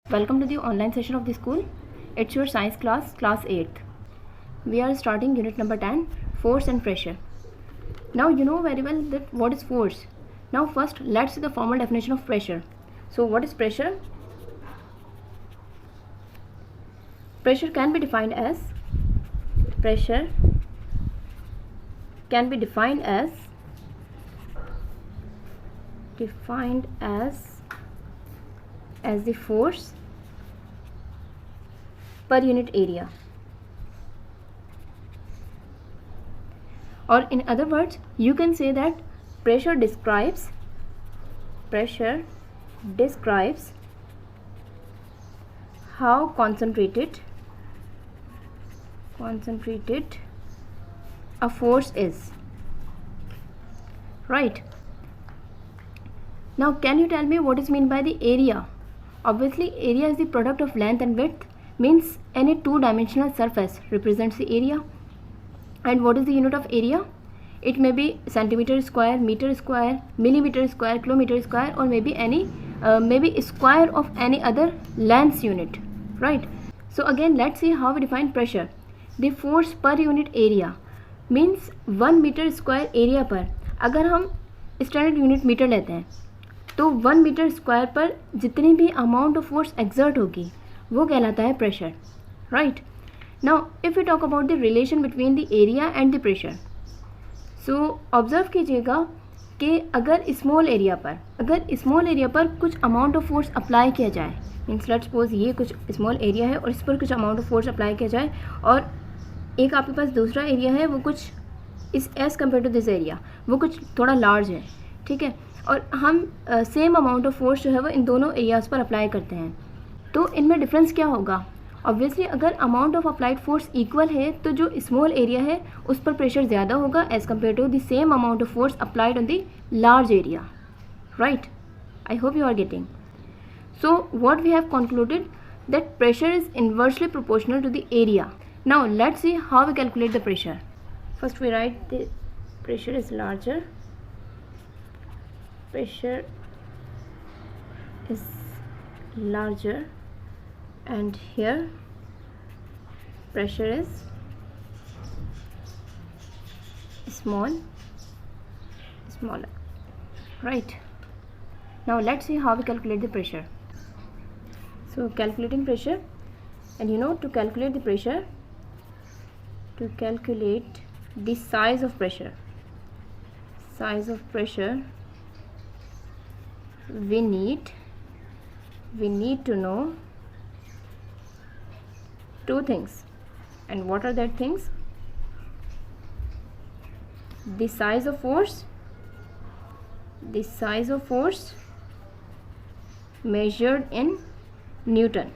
Welcome to the online session of the school. It's your science class, class 8th. We are starting unit number 10, force and pressure. Now you know very well that what is force. Now first let's see the formal definition of pressure. So what is pressure? Pressure can be defined as the force per unit area, or in other words you can say that pressure describes how concentrated a force is, right? Now can you tell me what is meant by the area? Obviously area is the product of length and width, means any two-dimensional surface represents the area. And what is the unit of area? It may be centimeter square, meter square, millimeter square, kilometer square, or maybe maybe square of any other length unit, right? So again let's see how we define pressure. The force per unit area means 1 metre square area पर अगर हम standard unit metre लेते हैं तो 1 metre square पर जितनी भी amount of force exert होगी वो कहलाता है pressure, right? Now if you talk about the relation between the area and the pressure, so observe कीजिएगा कि अगर स्मॉल एरिया पर कुछ अमाउंट ऑफ फोर्स अप्लाई किया जाए, मीन्स लेट्स सपोज ये कुछ स्मॉल एरिया है और इस पर कुछ अमाउंट ऑफ फोर्स अप्लाई किया जाए, और एक आपके पास दूसरा एरिया है वो कुछ इस as compare to this area वो कुछ थोड़ा लार्ज है, ठीक है, और हम सेम अमाउंट ऑफ फोर्स जो है वो इन दोनों एरियाज़ पर अप्लाई करते हैं, तो इनमें डिफरेंस क्या होगा? ऑब्वियसली अगर amount of applied force equal है तो जो स्मॉल एरिया है उस पर प्रेशर ज़्यादा होगा as compare to the same amount of force applied on the large area, right? I hope you are getting. So what we have concluded that pressure is inversely proportional to the area. Now let's see how we calculate the pressure. First we write the pressure is larger. And here pressure is smaller, right? Now let's see how we calculate the pressure. So calculating pressure, and you know, to calculate the pressure, to calculate the size of pressure, we need to know two things. And what are that things? The size of force measured in Newton.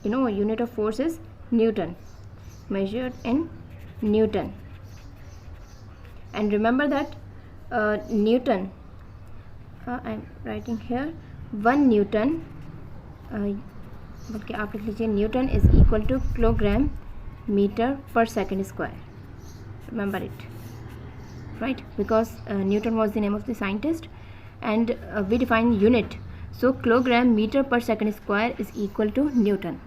You know, unit of force is Newton, measured in Newton. And remember that Newton, I'm writing here 1 Newton, बल्कि आप लिख लीजिए Newton is equal to kilogram meter per second square. Remember it, right? Because Newton was the name of the scientist, and we define unit. So kilogram meter per second square is equal to Newton,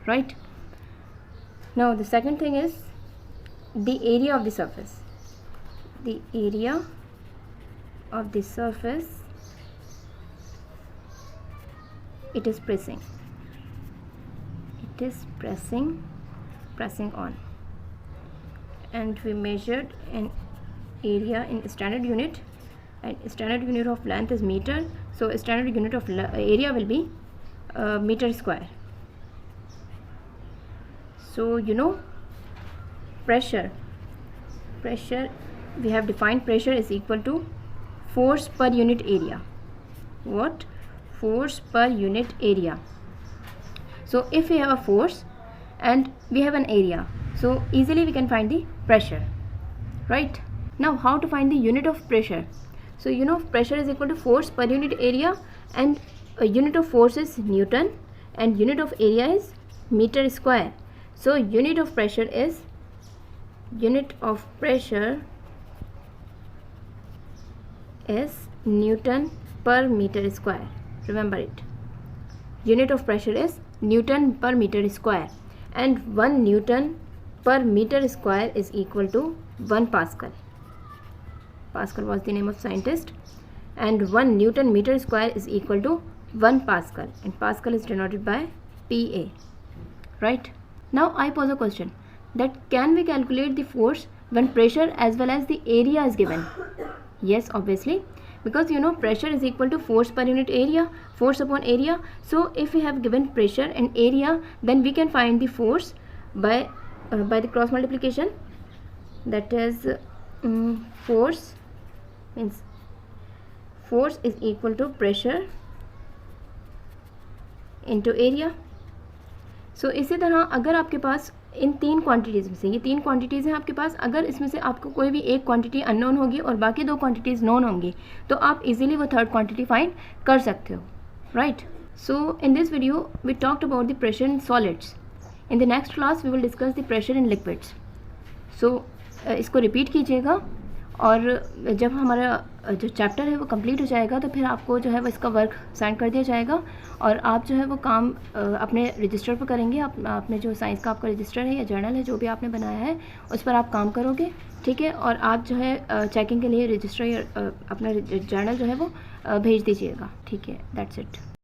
right? Now the second thing is the area of the surface. The area of the surface, it is pressing on, and we measured an area in standard unit, and standard unit of length is meter, so standard unit of area will be meter square. So you know, pressure we have defined pressure is equal to force per unit area. What? Force per unit area. So if we have a force and we have an area, so easily we can find the pressure, right? Now how to find the unit of pressure? So you know, pressure is equal to force per unit area, and a unit of force is Newton and unit of area is meter square. So unit of pressure is Newton per meter square. Remember it. unit of pressure is Newton per meter square, and 1 Newton per meter square is equal to 1 Pascal. Pascal was the name of scientist, and 1 Newton meter square is equal to 1 Pascal, and Pascal is denoted by PA, right? Now I pose a question that can we calculate the force when pressure as well as the area is given? Yes, obviously, because you know pressure is equal to force per unit area, force upon area. So if we have given pressure and area, then we can find the force by the cross multiplication. That is force means force is equal to pressure into area. सो इसी तरह अगर आपके पास इन 3 quantities में से, ये 3 quantities हैं आपके पास, अगर इसमें से आपको कोई भी एक क्वांटिटी अननोन होगी और बाकी 2 क्वांटिटीज़ नोन होंगी, तो आप इजीली वो थर्ड क्वांटिटी फाइंड कर सकते हो, right? So in this video we talked about the pressure in solids. In the next class we will discuss the pressure in liquids. So इसको रिपीट कीजिएगा, और जब हमारा जो चैप्टर है वो कंप्लीट हो जाएगा तो फिर आपको जो है वो इसका वर्क सेंड कर दिया जाएगा, और आप जो है वो काम अपने रजिस्टर पर करेंगे. आपने जो साइंस का आपका रजिस्टर है या जर्नल है जो भी आपने बनाया है उस पर आप काम करोगे, ठीक है? और आप जो है चेकिंग के लिए रजिस्टर या अपना जर्नल जो है वो भेज दीजिएगा, ठीक है? That's it.